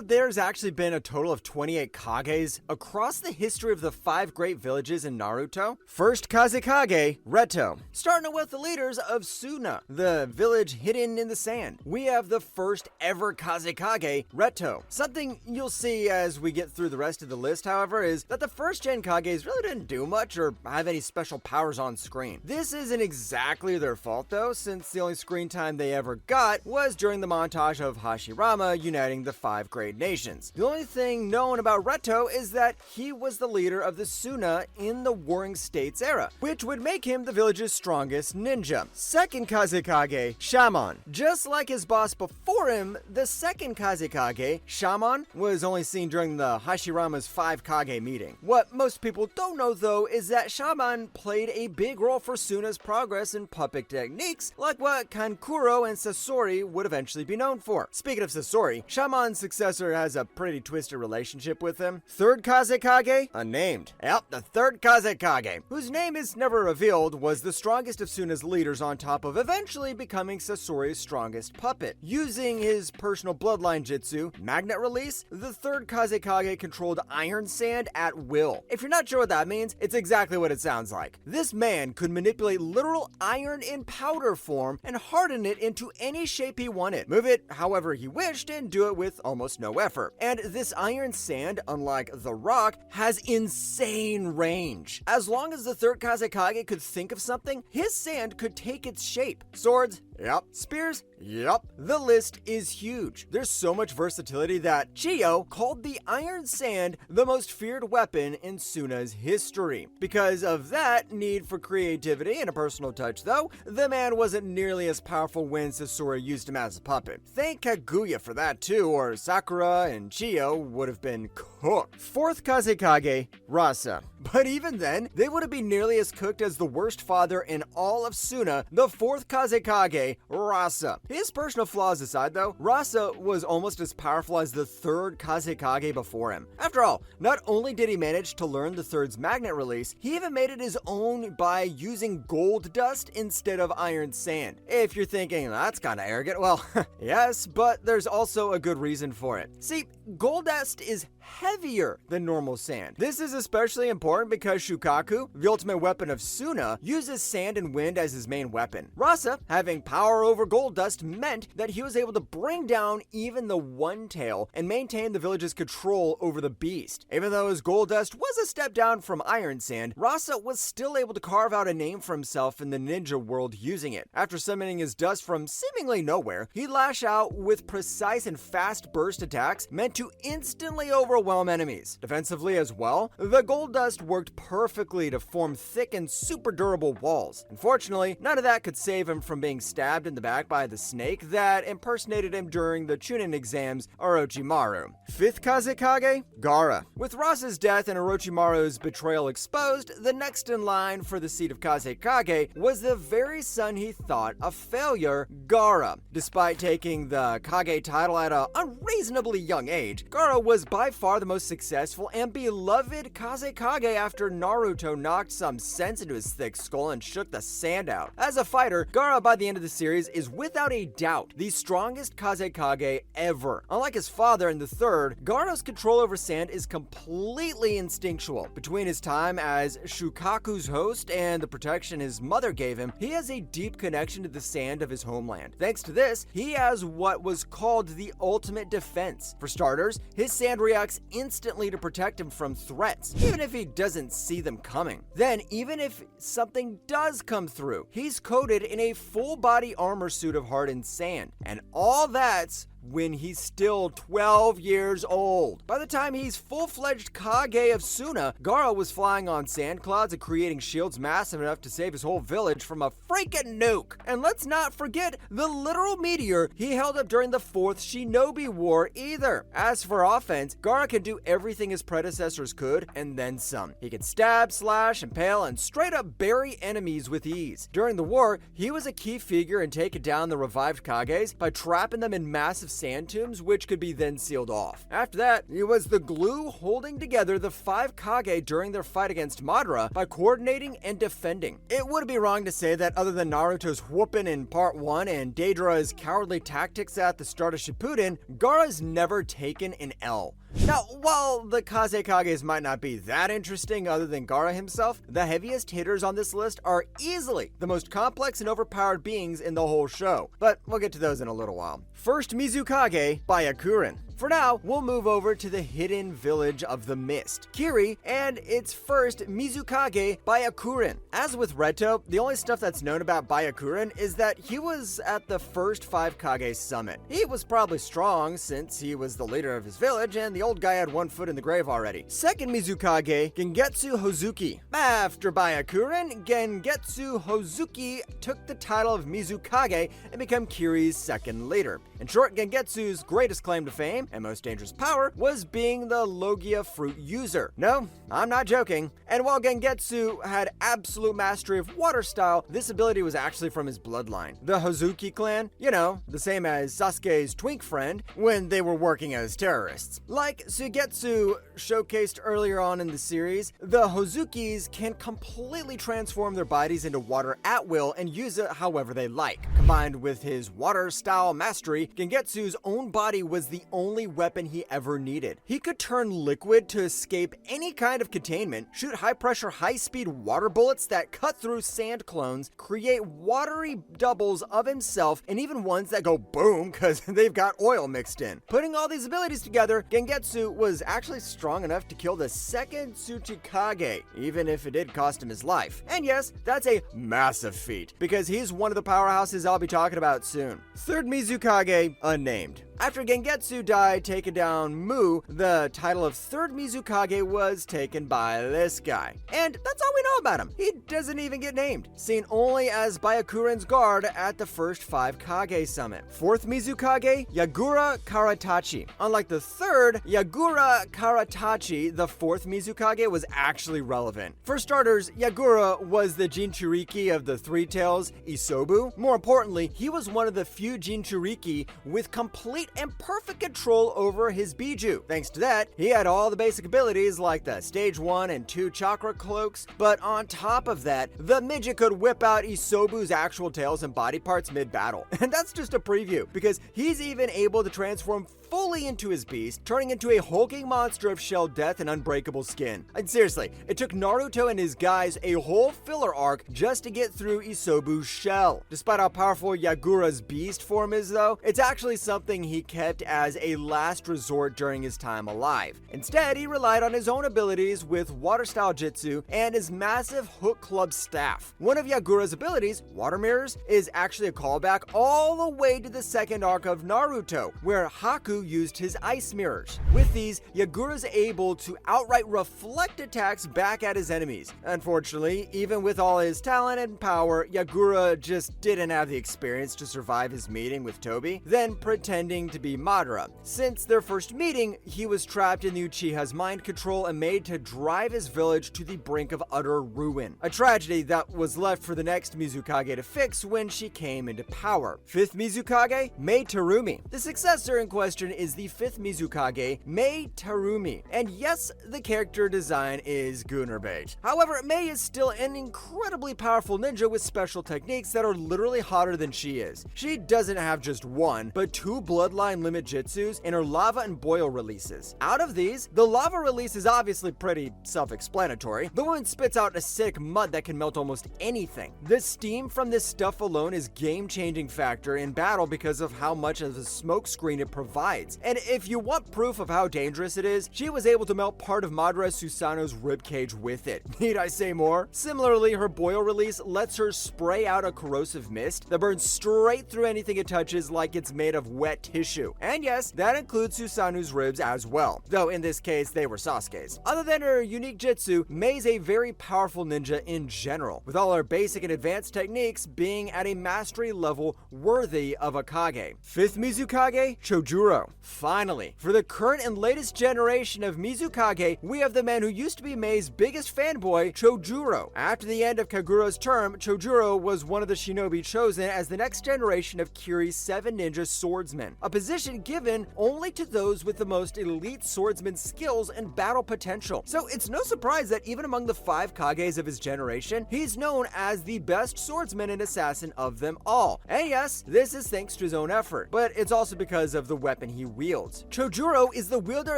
that there's actually been a total of 28 Kages across the history of the 5 great villages in Naruto? First Kazekage, Reto. Starting with the leaders of Suna, the village hidden in the sand. We have the first ever Kazekage, Reto. Something you'll see as we get through the rest of the list, however, is that the first gen Kages really didn't do much or have any special powers on screen. This isn't exactly their fault though, since the only screen time they ever got was during the montage of Hashirama uniting the 5 great nations. The only thing known about Reto is that he was the leader of the Suna in the Warring States era, which would make him the village's strongest ninja. Second Kazekage, Shaman. Just like his boss before him, the second Kazekage, Shaman, was only seen during the Hashirama's 5 Kage meeting. What most people don't know though is that Shaman played a big role for Suna's progress in puppet techniques, like what Kankuro and Sasori would eventually be known for. Speaking of Sasori, Shaman's successor has a pretty twisted relationship with him. Third Kazekage, unnamed. Yep, the third Kazekage, whose name is never revealed, was the strongest of Suna's leaders on top of eventually becoming Sasori's strongest puppet. Using his personal bloodline jutsu, magnet release, the third Kazekage controlled iron sand at will. If you're not sure what that means, it's exactly what it sounds like. This man could manipulate literal iron in powder form and harden it into any shape he wanted, move it however he wished, and do it with almost no effort. And this iron sand, unlike the rock, has insane range. As long as the third Kazekage could think of something, his sand could take its shape. Swords? Yep. Spears? Yep. The list is huge. There's so much versatility that Chiyo called the iron sand the most feared weapon in Suna's history. Because of that need for creativity and a personal touch though, the man wasn't nearly as powerful when Sasori used him as a puppet. Thank Kaguya for that too, or Sakura and Chiyo would have been cooked. Fourth Kazekage, Rasa. But even then, they wouldn't be nearly as cooked as the worst father in all of Suna, the fourth Kazekage, Rasa. His personal flaws aside though, Rasa was almost as powerful as the third Kazekage before him. After all, not only did he manage to learn the third's magnet release, he even made it his own by using gold dust instead of iron sand. If you're thinking, that's kinda arrogant, well, yes, but there's also a good reason for it. See, gold dust is heavier than normal sand. This is especially important because Shukaku, the ultimate weapon of Suna, uses sand and wind as his main weapon. Rasa, having power over gold dust, meant that he was able to bring down even the One Tail and maintain the village's control over the beast. Even though his gold dust was a step down from iron sand, Rasa was still able to carve out a name for himself in the ninja world using it. After summoning his dust from seemingly nowhere, he'd lash out with precise and fast burst attacks meant to instantly overwhelm enemies. Defensively as well, the gold dust worked perfectly to form thick and super durable walls. Unfortunately, none of that could save him from being stabbed in the back by the snake that impersonated him during the Chunin exams, Orochimaru. Fifth Kazekage, Gaara. With Rasa's death and Orochimaru's betrayal exposed, the next in line for the seat of Kazekage was the very son he thought a failure, Gaara. Despite taking the Kage title at an unreasonably young age, Gaara was by far the most successful and beloved Kazekage after Naruto knocked some sense into his thick skull and shook the sand out. As a fighter, Gaara by the end of the series is without a doubt the strongest Kazekage ever. Unlike his father in the third, Gaara's control over sand is completely instinctual. Between his time as Shukaku's host and the protection his mother gave him, he has a deep connection to the sand of his homeland. Thanks to this, he has what was called the ultimate defense. For starters, his sand reacts instantly to protect him from threats, even if he doesn't see them coming. Then, even if something does come through, he's coated in a full body armor suit of hardened sand. And all that's when he's still 12 years old. By the time he's full-fledged Kage of Suna, Gaara was flying on sand clouds and creating shields massive enough to save his whole village from a freaking nuke. And let's not forget the literal meteor he held up during the 4th Shinobi War either. As for offense, Gaara can do everything his predecessors could, and then some. He can stab, slash, impale, and straight up bury enemies with ease. During the war, he was a key figure in taking down the revived Kages by trapping them in massive sand tombs which could be then sealed off. After that, he was the glue holding together the 5 Kage during their fight against Madara by coordinating and defending. It would be wrong to say that other than Naruto's whooping in part 1 and Deidara's cowardly tactics at the start of Shippuden, Gaara's never taken an L. Now, while the Kazekages might not be that interesting other than Gaara himself, the heaviest hitters on this list are easily the most complex and overpowered beings in the whole show, but we'll get to those in a little while. First, Mizukage by Akurin. For now, we'll move over to the hidden village of the Mist, Kiri, and its first Mizukage by Akurin. As with Reto, the only stuff that's known about Byakuren is that he was at the first 5 Kage summit. He was probably strong since he was the leader of his village and the old guy had one foot in the grave already. Second Mizukage, Gengetsu Hozuki. After Byakuren, Gengetsu Hozuki took the title of Mizukage and became Kiri's second leader. In short, Gengetsu's greatest claim to fame and most dangerous power was being the Logia fruit user. No, I'm not joking. And while Gengetsu had absolute mastery of water style, this ability was actually from his bloodline. The Hozuki clan, you know, the same as Sasuke's twink friend when they were working as terrorists. Like Suigetsu showcased earlier on in the series, the Hozukis can completely transform their bodies into water at will and use it however they like. Combined with his water style mastery, Gengetsu's own body was the only weapon he ever needed. He could turn liquid to escape any kind of containment, shoot high-pressure, high-speed water bullets that cut through sand clones, create watery doubles of himself, and even ones that go boom because they've got oil mixed in. Putting all these abilities together, Gengetsu was actually strong enough to kill the second Tsuchikage, even if it did cost him his life. And yes, that's a massive feat, because he's one of the powerhouses I'll be talking about soon. Third Mizukage, unnamed. After Gengetsu died taking down Mu, the title of third Mizukage was taken by this guy. And that's all we know about him. He doesn't even get named, seen only as Byakuren's guard at the first 5 Kage summit. Fourth Mizukage, Yagura Karatachi. Unlike the third, Yagura Karatachi, the fourth Mizukage was actually relevant. For starters, Yagura was the Jinchuriki of the Three Tails Isobu. More importantly, he was one of the few Jinchuriki with complete and perfect control over his Biju. Thanks to that, he had all the basic abilities like the stage 1 and 2 chakra cloaks, but on top of that, the midget could whip out Isobu's actual tails and body parts mid-battle. And that's just a preview, because he's even able to transform fully into his beast, turning into a hulking monster of shell death and unbreakable skin. And seriously, it took Naruto and his guys a whole filler arc just to get through Isobu's shell. Despite how powerful Yagura's beast form is though, it's actually something he kept as a last resort during his time alive. Instead, he relied on his own abilities with water style jutsu and his massive hook club staff. One of Yagura's abilities, water mirrors, is actually a callback all the way to the second arc of Naruto, where Haku used his ice mirrors. With these, Yagura's able to outright reflect attacks back at his enemies. Unfortunately, even with all his talent and power, Yagura just didn't have the experience to survive his meeting with Tobi, then pretending to be Madara. Since their first meeting, he was trapped in the Uchiha's mind control and made to drive his village to the brink of utter ruin. A tragedy that was left for the next Mizukage to fix when she came into power. Fifth Mizukage, Mei Terumi. The successor in question is the fifth Mizukage, Mei Terumi. And yes, the character design is Gooner bait. However, Mei is still an incredibly powerful ninja with special techniques that are literally hotter than she is. She doesn't have just one, but 2 bloodline limit jutsus and her lava and boil releases. Out of these, the lava release is obviously pretty self-explanatory. The woman spits out acidic mud that can melt almost anything. The steam from this stuff alone is game-changing factor in battle because of how much of a smoke screen it provides. And if you want proof of how dangerous it is, she was able to melt part of Madara Susanoo's ribcage with it. Need I say more? Similarly, her boil release lets her spray out a corrosive mist that burns straight through anything it touches like it's made of wet tissue. And yes, that includes Susanoo's ribs as well, though in this case they were Sasuke's. Other than her unique jutsu, Mei's a very powerful ninja in general, with all her basic and advanced techniques being at a mastery level worthy of a Kage. Fifth Mizukage, Chojuro. Finally, for the current and latest generation of Mizukage, we have the man who used to be Mei's biggest fanboy, Chojuro. After the end of Kaguro's term, Chojuro was one of the shinobi chosen as the next generation of Kiri's 7 ninja swordsmen, a position given only to those with the most elite swordsman skills and battle potential. So it's no surprise that even among the 5 Kages of his generation, he's known as the best swordsman and assassin of them all. And yes, this is thanks to his own effort, but it's also because of the weapon he wields. Chojuro is the wielder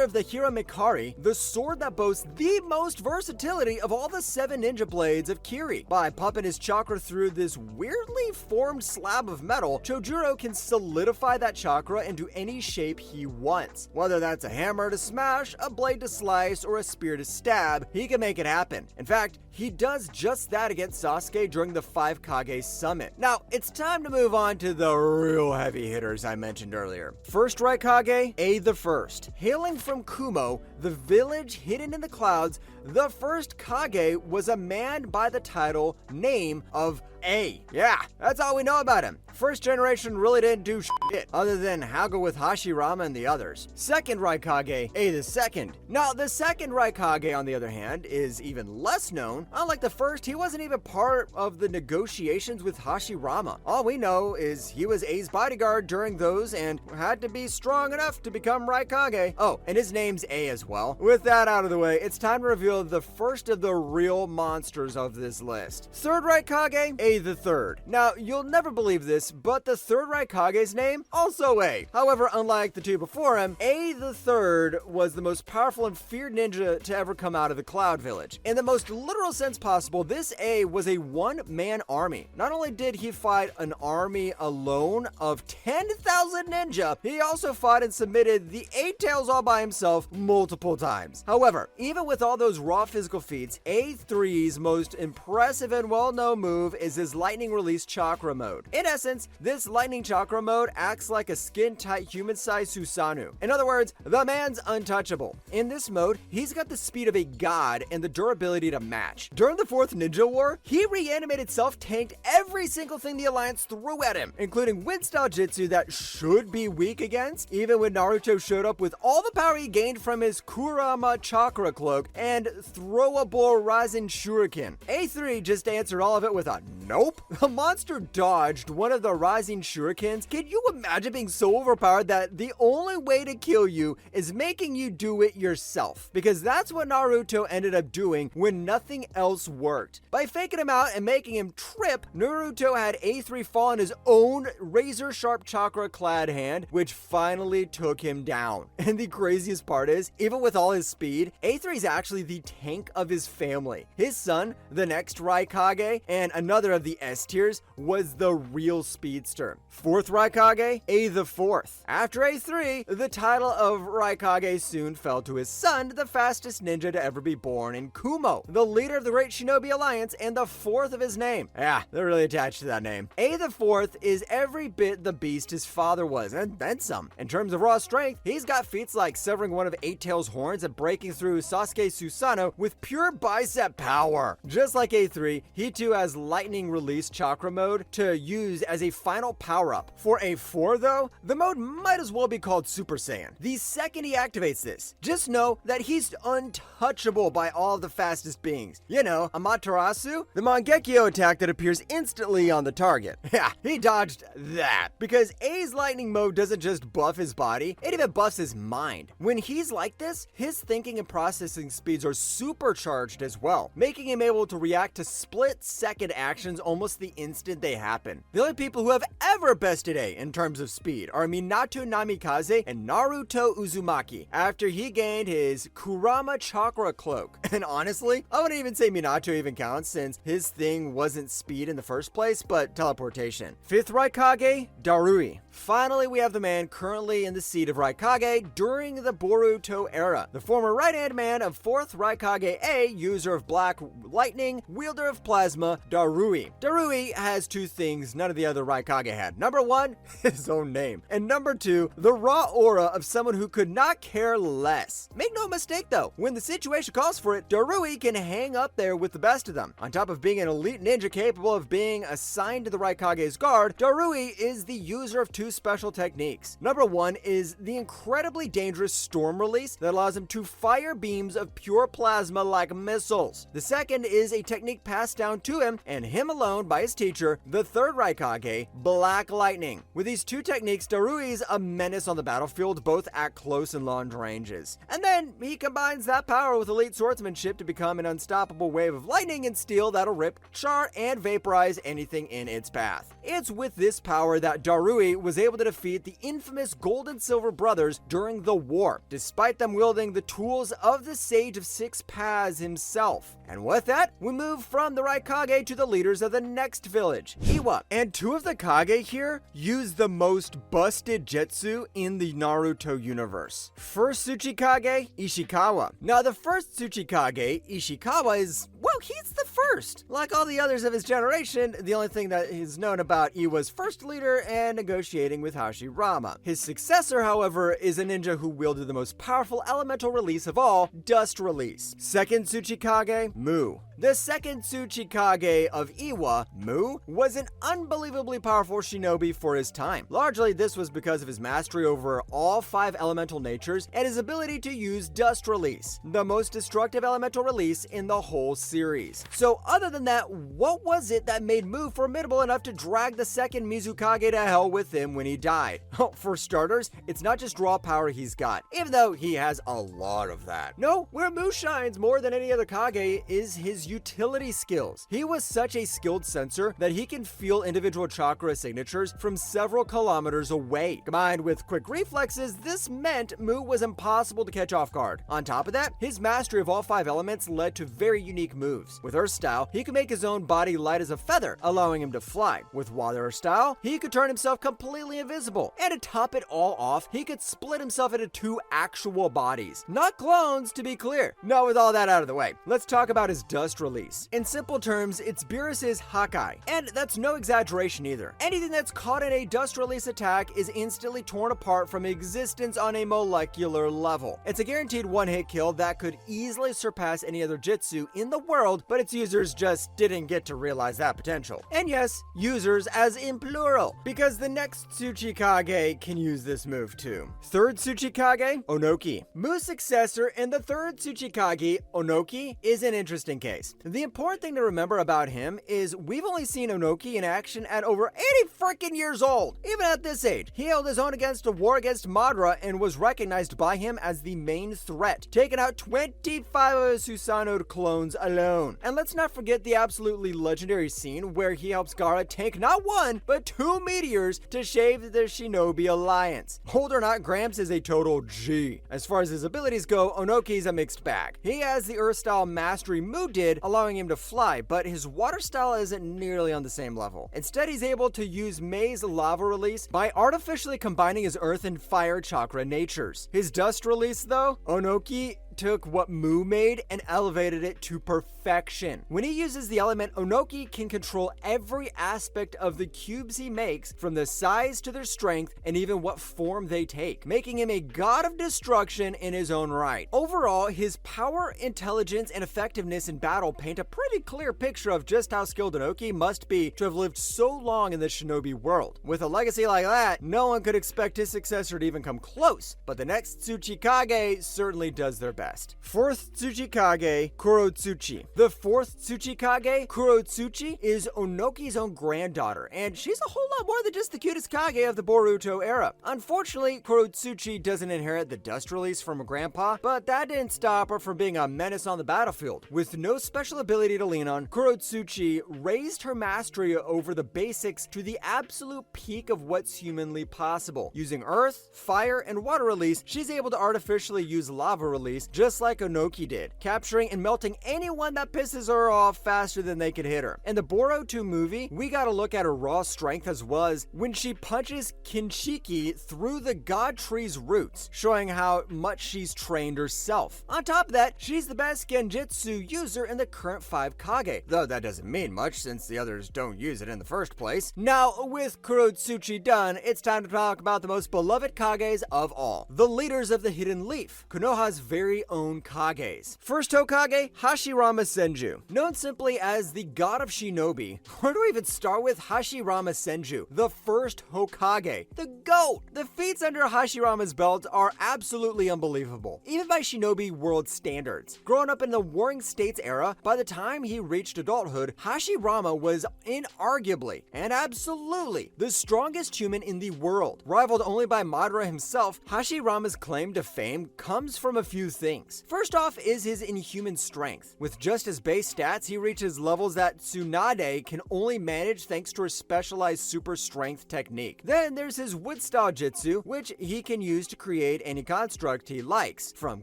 of the Hiramikari, the sword that boasts the most versatility of all the 7 ninja blades of Kiri. By pumping his chakra through this weirdly formed slab of metal, Chojuro can solidify that chakra into any shape he wants. Whether that's a hammer to smash, a blade to slice, or a spear to stab, he can make it happen. In fact, he does just that against Sasuke during the 5 Kage summit. Now, it's time to move on to the real heavy hitters I mentioned earlier. First Raikage, A the First. Hailing from Kumo, the village hidden in the clouds, the first Kage was a man by the name of A. Yeah, that's all we know about him. First generation really didn't do shit other than haggle with Hashirama and the others. Second Raikage, A the Second. Now, the second Raikage, on the other hand, is even less known. Unlike the first, he wasn't even part of the negotiations with Hashirama. All we know is he was A's bodyguard during those and had to be strong enough to become Raikage. Oh, and his name's A as well. With that out of the way, it's time to reveal the first of the real monsters of this list. Third Raikage, A the Third. Now, you'll never believe this, but the third Raikage's name, also A. However, unlike the 2 before him, A the Third was the most powerful and feared ninja to ever come out of the Cloud Village. In the most literal sense possible, this A was a one-man army. Not only did he fight an army alone of 10,000 ninja, he also fought and submitted the 8 Tails all by himself multiple times. However, even with all those raw physical feats, A3's most impressive and well-known move is his lightning release chakra mode. In essence, this lightning chakra mode acts like a skin-tight human-sized Susanoo. In other words, the man's untouchable. In this mode, he's got the speed of a god and the durability to match. During the 4th Ninja War, he reanimated self-tanked every single thing the Alliance threw at him, including wind-style jutsu that should be weak against, even when Naruto showed up with all the power he gained from his Kurama chakra cloak and throwable rising shuriken. A3 just answered all of it with a nope. The monster dodged one of the rising shurikens. Can you imagine being so overpowered that the only way to kill you is making you do it yourself? Because that's what Naruto ended up doing when nothing else worked. By faking him out and making him trip, Naruto had A3 fall on his own razor-sharp chakra-clad hand, which finally took him down. And the craziest part is, even with all his speed, A3 is actually the tank of his family. His son, the next Raikage, and another of the S tiers, was the real speedster. Fourth Raikage, A the Fourth. After A3, the title of Raikage soon fell to his son, the fastest ninja to ever be born in Kumo, the leader of the Great Shinobi Alliance and the 4th of his name. Yeah, they're really attached to that name. A the Fourth is every bit the beast his father was, and then some. In terms of raw strength, he's got feats like severing one of 8 Tails' horns and breaking through Sasuke's Susanoo with pure bicep power. Just like A3, he too has lightning release chakra mode to use as a final power-up. For A4 though, the mode might as well be called Super Saiyan. The second he activates this, just know that he's untouchable by all the fastest beings. You know, Amaterasu, the Mangekyo attack that appears instantly on the target. Yeah, he dodged that. Because A's lightning mode doesn't just buff his body, it even buffs his mind. When he's like this, his thinking and processing speeds are supercharged as well, making him able to react to split-second actions almost the instant they happen. The only people who have ever bested A in terms of speed are Minato Namikaze and Naruto Uzumaki after he gained his Kurama chakra cloak. And honestly, I wouldn't even say Minato even counts since his thing wasn't speed in the first place, but teleportation. Fifth Raikage, Darui. Finally, we have the man currently in the seat of Raikage during the Boruto era, the former right-hand man of 4th Raikage A, user of black lightning, wielder of plasma, Darui. Darui has 2 things none of the other Raikage had. Number 1, his own name. And number 2, the raw aura of someone who could not care less. Make no mistake though, when the situation calls for it, Darui can hang up there with the best of them. On top of being an elite ninja capable of being assigned to the Raikage's guard, Darui is the user of 2 two special techniques. Number one is the incredibly dangerous storm release that allows him to fire beams of pure plasma like missiles. The second is a technique passed down to him and him alone by his teacher, the third Raikage, Black Lightning. With these two techniques, Darui's a menace on the battlefield, both at close and long ranges. And then he combines that power with elite swordsmanship to become an unstoppable wave of lightning and steel that'll rip, char, and vaporize anything in its path. It's with this power that Darui was able to defeat the infamous Gold and Silver brothers during the war, despite them wielding the tools of the Sage of Six Paths himself. And with that, we move from the Raikage to the leaders of the next village, Iwa. And two of the Kage here use the most busted jutsu in the Naruto universe. First Tsuchikage, Ishikawa. Now the first Tsuchikage, Ishikawa, is, well, he's the first. Like all the others of his generation, the only thing that is known about Iwa's first leader and negotiating with Hashirama. His successor, however, is a ninja who wielded the most powerful elemental release of all, Dust Release. Second Tsuchikage, Mu. The second Tsuchikage of Iwa, Mu, was an unbelievably powerful shinobi for his time. Largely, this was because of his mastery over all 5 elemental natures and his ability to use Dust Release, the most destructive elemental release in the whole series. So other than that, what was it that made Mu formidable enough to drag the second Mizukage to hell with him when he died? Oh, for starters, it's not just raw power he's got, even though he has a lot of that. No, where Mu shines more than any other Kage is his utility skills. He was such a skilled sensor that he can feel individual chakra signatures from several kilometers away. Combined with quick reflexes, this meant Mu was impossible to catch off guard. On top of that, his mastery of all 5 elements led to very unique moves. With Earth Style, he could make his own body light as a feather, allowing him to fly. With Water Style, he could turn himself completely invisible. And to top it all off, he could split himself into 2 actual bodies. Not clones, to be clear. Now with all that out of the way, let's talk about his Dust Release. In simple terms, it's Beerus's Hokage. And that's no exaggeration either. Anything that's caught in a Dust Release attack is instantly torn apart from existence on a molecular level. It's a guaranteed one-hit kill that could easily surpass any other jutsu in the world, but its users just didn't get to realize that potential. And yes, users as in plural, because the next Tsuchikage can use this move too. Third Tsuchikage, Onoki. Mu's successor and the third Tsuchikage, Onoki, is an interesting case. The important thing to remember about him is we've only seen Onoki in action at over 80 freaking years old. Even at this age, he held his own against a war against Madara and was recognized by him as the main threat, taking out 25 of his Susanoo clones alone. And let's not forget the absolutely legendary scene where he helps Gaara tank not 1, but 2 meteors to shave the Shinobi Alliance. Hold or not, Gramps is a total G. As far as his abilities go, Onoki's a mixed bag. He has the Earth Style mastery Mu did, allowing him to fly, but his Water Style isn't nearly on the same level. Instead, he's able to use Mei's Lava Release by artificially combining his Earth and Fire chakra natures. His Dust Release, though, Onoki took what Mu made and elevated it to perfection. When he uses the element, Onoki can control every aspect of the cubes he makes, from the size to their strength and even what form they take, making him a god of destruction in his own right. Overall, his power, intelligence, and effectiveness in battle paint a pretty clear picture of just how skilled Onoki must be to have lived so long in the shinobi world. With a legacy like that, no one could expect his successor to even come close, but the next Tsuchikage certainly does their best. Fourth Tsuchikage, Kurotsuchi. The fourth Tsuchikage, Kurotsuchi, is Onoki's own granddaughter, and she's a whole lot more than just the cutest Kage of the Boruto era. Unfortunately, Kurotsuchi doesn't inherit the Dust Release from her grandpa, but that didn't stop her from being a menace on the battlefield. With no special ability to lean on, Kurotsuchi raised her mastery over the basics to the absolute peak of what's humanly possible. Using Earth, Fire, and Water Release, she's able to artificially use Lava Release just like Onoki did, capturing and melting anyone that pisses her off faster than they could hit her. In the Boruto movie, we got to look at her raw strength as well as when she punches Kinshiki through the god tree's roots, showing how much she's trained herself. On top of that, she's the best Genjutsu user in the current 5 Kage, though that doesn't mean much since the others don't use it in the first place. Now, with Kurotsuchi done, it's time to talk about the most beloved Kages of all, the leaders of the Hidden Leaf, Konoha's very very own Kages. First Hokage, Hashirama Senju. Known simply as the god of shinobi, where do we even start with Hashirama Senju, the first Hokage, the GOAT? The feats under Hashirama's belt are absolutely unbelievable, even by shinobi world standards. Growing up in the Warring States era, by the time he reached adulthood, Hashirama was inarguably and absolutely the strongest human in the world. Rivaled only by Madara himself, Hashirama's claim to fame comes from a few things. First off is his inhuman strength. With just his base stats, he reaches levels that Tsunade can only manage thanks to her specialized super strength technique. Then there's his wood style jutsu, which he can use to create any construct he likes, from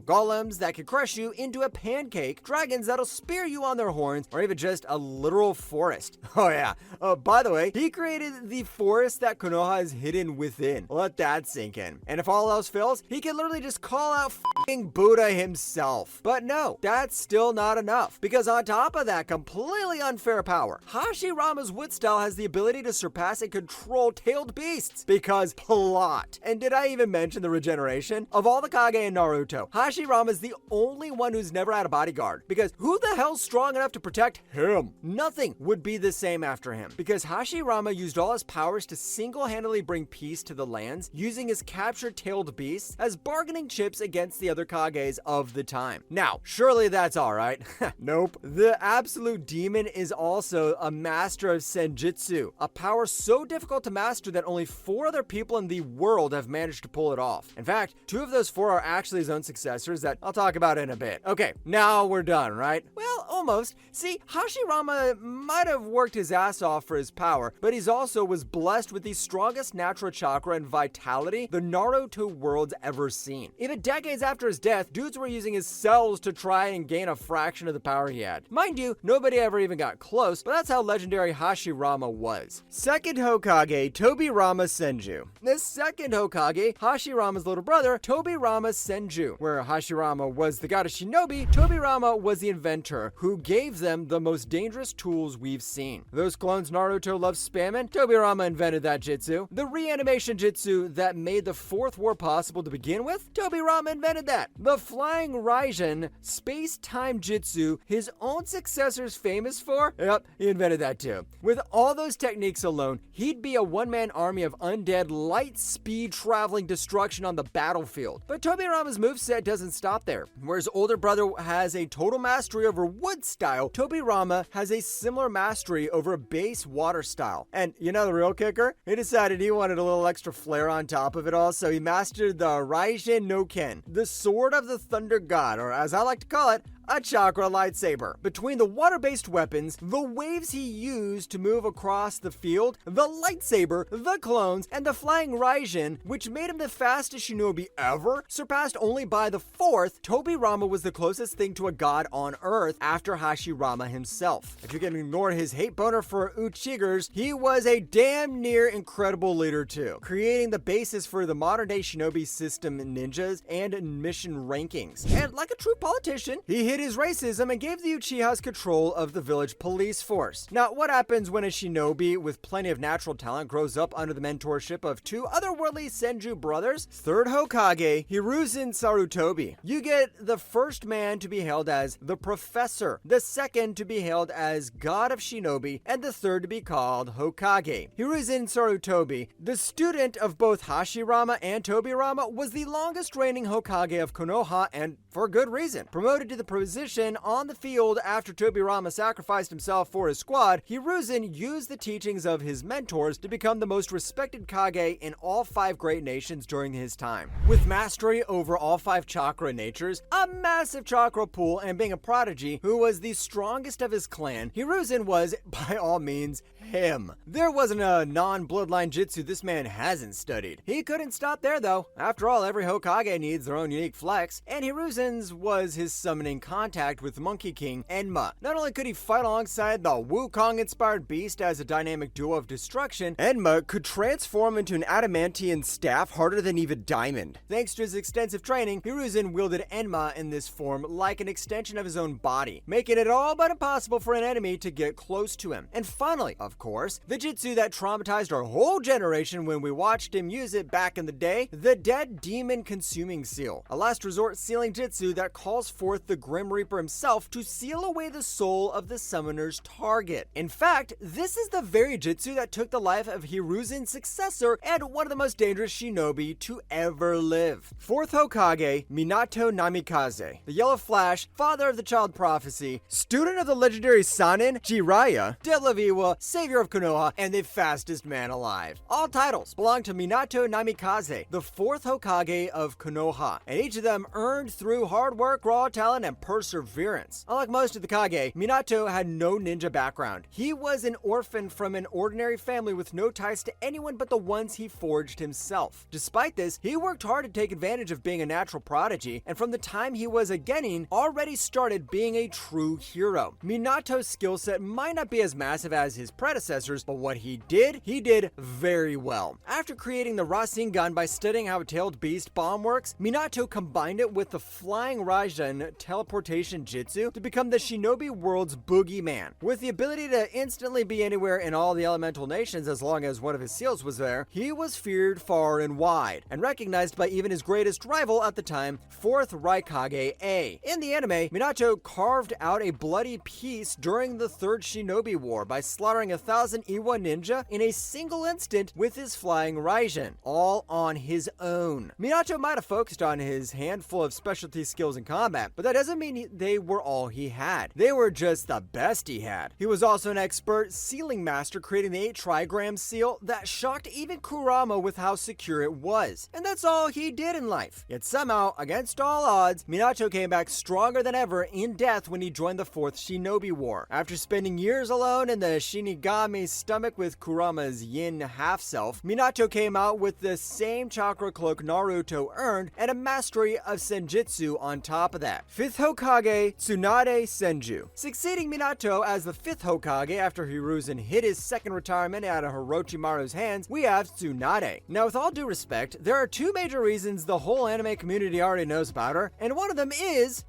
golems that can crush you into a pancake, dragons that'll spear you on their horns, or even just a literal forest. Oh yeah, by the way, he created the forest that Konoha is hidden within. Let that sink in. And if all else fails, he can literally just call out f***ing Buddha himself. But no, that's still not enough, because on top of that completely unfair power, Hashirama's wood style has the ability to surpass and control tailed beasts, because plot. And did I even mention the regeneration? Of all the Kage in Naruto, Hashirama is the only one who's never had a bodyguard, because who the hell's strong enough to protect him? Nothing would be the same after him, because Hashirama used all his powers to single-handedly bring peace to the lands, using his captured tailed beasts as bargaining chips against the other Kages of the time. Now, surely that's alright. Nope. The absolute demon is also a master of senjutsu, a power so difficult to master that only 4 other people in the world have managed to pull it off. In fact, 2 of those 4 are actually his own successors that I'll talk about in a bit. Okay, now we're done, right? Well, almost. See, Hashirama might have worked his ass off for his power, but he's also was blessed with the strongest natural chakra and vitality the Naruto world's ever seen. Even decades after his death, dudes were using his cells to try and gain a fraction of the power he had. Mind you, nobody ever even got close, but that's how legendary Hashirama was. Second Hokage, Tobirama Senju. The second Hokage, Hashirama's little brother, Tobirama Senju. Where Hashirama was the god of shinobi, Tobirama was the inventor who gave them the most dangerous tools we've seen. Those clones Naruto loves spamming, Tobirama invented that jutsu. The reanimation jutsu that made the 4th war possible to begin with, Tobirama invented that. The flying Raijin space-time jutsu his own successor's famous for, yep, he invented that too. With all those techniques alone, he'd be a one-man army of undead light-speed traveling destruction on the battlefield. But Tobirama's moveset doesn't stop there. Where his older brother has a total mastery over wood style, Tobirama has a similar mastery over a base water style. And you know the real kicker? He decided he wanted a little extra flair on top of it all, so he mastered the Raijin no Ken, the sword of the thunder god, or as I like to call it, a chakra lightsaber. Between the water-based weapons, the waves he used to move across the field, the lightsaber, the clones, and the flying Raijin, which made him the fastest shinobi ever, surpassed only by the 4th, Tobirama was the closest thing to a god on Earth after Hashirama himself. If you can ignore his hate boner for uchigers, he was a damn near incredible leader too, creating the basis for the modern-day shinobi system ninjas and mission rankings. And like a true politician, he hid his racism and gave the Uchihas control of the village police force. Now, what happens when a shinobi with plenty of natural talent grows up under the mentorship of 2 otherworldly Senju brothers? Third Hokage, Hiruzen Sarutobi. You get the first man to be hailed as the Professor, the second to be hailed as God of Shinobi, and the third to be called Hokage. Hiruzen Sarutobi, the student of both Hashirama and Tobirama, was the longest reigning Hokage of Konoha, and for good reason. Promoted to the position on the field after Tobirama sacrificed himself for his squad, Hiruzen used the teachings of his mentors to become the most respected Kage in all 5 great nations during his time. With mastery over all 5 chakra natures, a massive chakra pool, and being a prodigy who was the strongest of his clan, Hiruzen was, by all means, him. There wasn't a non-bloodline jutsu this man hasn't studied. He couldn't stop there though. After all, every Hokage needs their own unique flex, and Hiruzen's was his summoning contact with Monkey King Enma. Not only could he fight alongside the Wukong-inspired beast as a dynamic duo of destruction, Enma could transform into an adamantian staff harder than even diamond. Thanks to his extensive training, Hiruzen wielded Enma in this form like an extension of his own body, making it all but impossible for an enemy to get close to him. And finally, a of course. The jutsu that traumatized our whole generation when we watched him use it back in the day, the Dead Demon Consuming Seal, a last resort sealing jutsu that calls forth the Grim Reaper himself to seal away the soul of the summoner's target. In fact, this is the very jutsu that took the life of Hiruzen's successor and one of the most dangerous shinobi to ever live. 4th Hokage, Minato Namikaze, the Yellow Flash, father of the Child Prophecy, student of the legendary Sannin, Jiraiya, Devil of Iwa, savior of Konoha, and the fastest man alive. All titles belong to Minato Namikaze, the 4th Hokage of Konoha, and each of them earned through hard work, raw talent, and perseverance. Unlike most of the Kage, Minato had no ninja background. He was an orphan from an ordinary family with no ties to anyone but the ones he forged himself. Despite this, he worked hard to take advantage of being a natural prodigy, and from the time he was a genin, already started being a true hero. Minato's skill set might not be as massive as his predecessors, but what he did very well. After creating the Rasengan by studying how a tailed beast bomb works, Minato combined it with the Flying Raijin teleportation jutsu to become the shinobi world's boogeyman. With the ability to instantly be anywhere in all the elemental nations as long as one of his seals was there, he was feared far and wide, and recognized by even his greatest rival at the time, 4th Raikage A. In the anime, Minato carved out a bloody peace during the 3rd Shinobi War by slaughtering 1,000 Iwa ninja in a single instant with his Flying Raijin, all on his own. Minato might have focused on his handful of specialty skills in combat, but that doesn't mean they were all he had. They were just the best he had. He was also an expert sealing master, creating the 8 trigram seal that shocked even Kurama with how secure it was. And that's all he did in life. Yet somehow, against all odds, Minato came back stronger than ever in death when he joined the 4th Shinobi War. After spending years alone in the Shinigame's stomach with Kurama's yin half-self, Minato came out with the same chakra cloak Naruto earned and a mastery of senjutsu on top of that. 5th Hokage, Tsunade Senju. Succeeding Minato as the 5th Hokage after Hiruzen hit his second retirement out of Orochimaru's hands, we have Tsunade. Now, with all due respect, there are 2 major reasons the whole anime community already knows about her, and one of them is...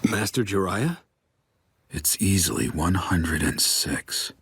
Master Jiraiya? It's easily 106.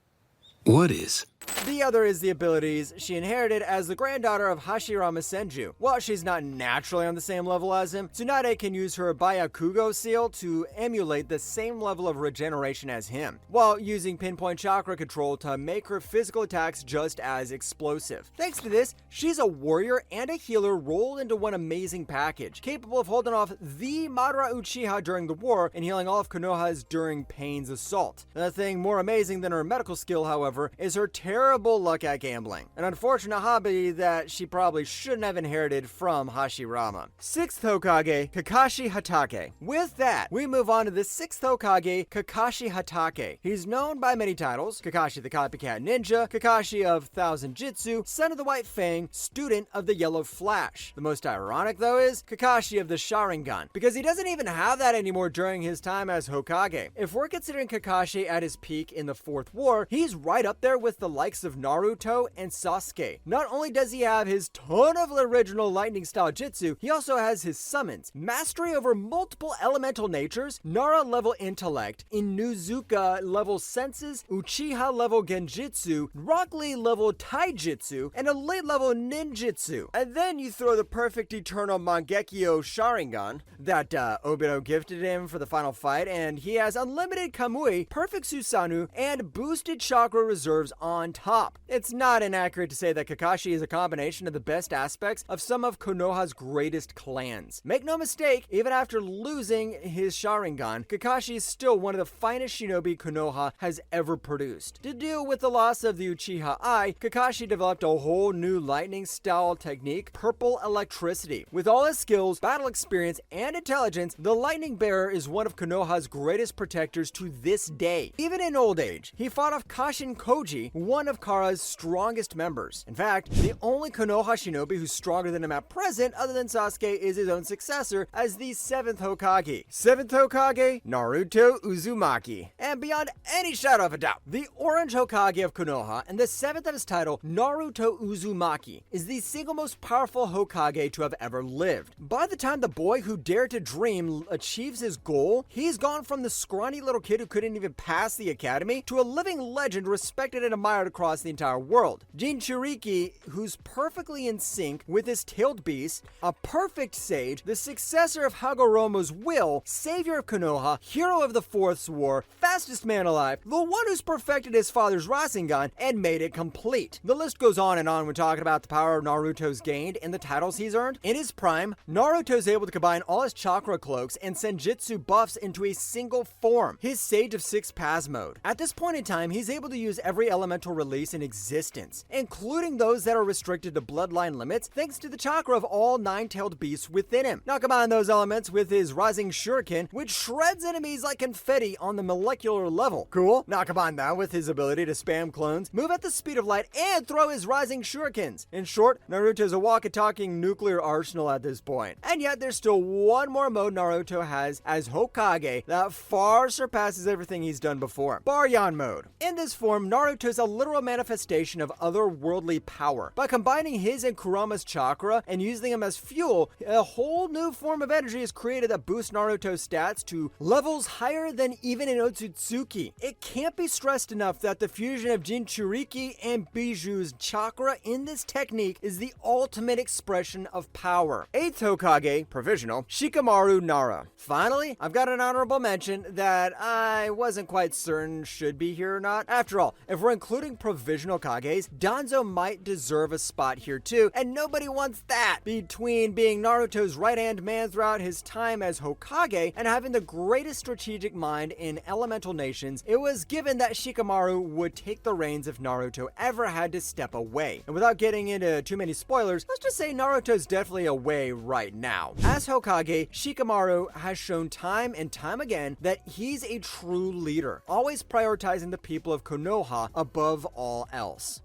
What is? The other is the abilities she inherited as the granddaughter of Hashirama Senju. While she's not naturally on the same level as him, Tsunade can use her Byakugo seal to emulate the same level of regeneration as him, while using pinpoint chakra control to make her physical attacks just as explosive. Thanks to this, she's a warrior and a healer rolled into one amazing package, capable of holding off the Madara Uchiha during the war and healing all of Konoha's during Pain's assault. The thing more amazing than her medical skill, however, is her terrible luck at gambling, an unfortunate hobby that she probably shouldn't have inherited from Hashirama. 6th Hokage, Kakashi Hatake. With that, we move on to the 6th Hokage, Kakashi Hatake. He's known by many titles: Kakashi the Copycat Ninja, Kakashi of Thousand Jutsu, Son of the White Fang, student of the Yellow Flash. The most ironic, though, is Kakashi of the Sharingan, because he doesn't even have that anymore during his time as Hokage. If we're considering Kakashi at his peak in the 4th War, he's right up there with the likes of Naruto and Sasuke. Not only does he have his ton of original lightning style jutsu, he also has his summons, mastery over multiple elemental natures, Nara level intellect, Inuzuka level senses, Uchiha level genjutsu, Rock Lee level taijutsu, and elite level ninjutsu. And then you throw the perfect eternal Mangekyo Sharingan that Obito gifted him for the final fight, and he has unlimited Kamui, perfect Susanoo, and boosted chakra reserves on top. It's not inaccurate to say that Kakashi is a combination of the best aspects of some of Konoha's greatest clans. Make no mistake, even after losing his Sharingan, Kakashi is still one of the finest shinobi Konoha has ever produced. To deal with the loss of the Uchiha Eye, Kakashi developed a whole new lightning style technique, Purple Electricity. With all his skills, battle experience, and intelligence, the Lightning Bearer is one of Konoha's greatest protectors to this day. Even in old age, he fought off Kashin Koji, one of Kara's strongest members. In fact, the only Konoha shinobi who's stronger than him at present, other than Sasuke, is his own successor as the 7th Hokage. 7th Hokage, Naruto Uzumaki. And beyond any shadow of a doubt, the Orange Hokage of Konoha and the 7th of his title, Naruto Uzumaki, is the single most powerful Hokage to have ever lived. By the time the boy who dared to dream achieves his goal, he's gone from the scrawny little kid who couldn't even pass the academy to a living legend respected and admired spread across the entire world. Jinchuriki, who's perfectly in sync with his tailed beast, a perfect sage, the successor of Hagoromo's will, savior of Konoha, hero of the Fourth's War, fastest man alive, the one who's perfected his father's Rasengan and made it complete. The list goes on and on when talking about the power Naruto's gained and the titles he's earned. In his prime, Naruto's able to combine all his chakra cloaks and senjutsu buffs into a single form, his Sage of Six Paths mode. At this point in time, he's able to use every elemental release in existence, including those that are restricted to bloodline limits thanks to the chakra of all nine-tailed beasts within him. Now combine those elements with his Rising Shuriken, which shreds enemies like confetti on the molecular level. Cool. Now combine that with his ability to spam clones, move at the speed of light, and throw his Rising Shurikens. In short, Naruto's a walkie-talking nuclear arsenal at this point. And yet there's still one more mode Naruto has as Hokage that far surpasses everything he's done before. Baryon mode. In this form, Naruto's a literal manifestation of otherworldly power. By combining his and Kurama's chakra and using them as fuel, a whole new form of energy is created that boosts Naruto's stats to levels higher than even in Otsutsuki. It can't be stressed enough that the fusion of Jinchuriki and Bijuu's chakra in this technique is the ultimate expression of power. 8th Hokage, provisional, Shikamaru Nara. Finally, I've got an honorable mention that I wasn't quite certain should be here or not. After all, if we're including provisional Kages, Danzo might deserve a spot here too, and nobody wants that. Between being Naruto's right-hand man throughout his time as Hokage and having the greatest strategic mind in elemental nations, it was given that Shikamaru would take the reins if Naruto ever had to step away. And without getting into too many spoilers, let's just say Naruto's definitely away right now. As Hokage, Shikamaru has shown time and time again that he's a true leader, always prioritizing the people of Konoha above all else.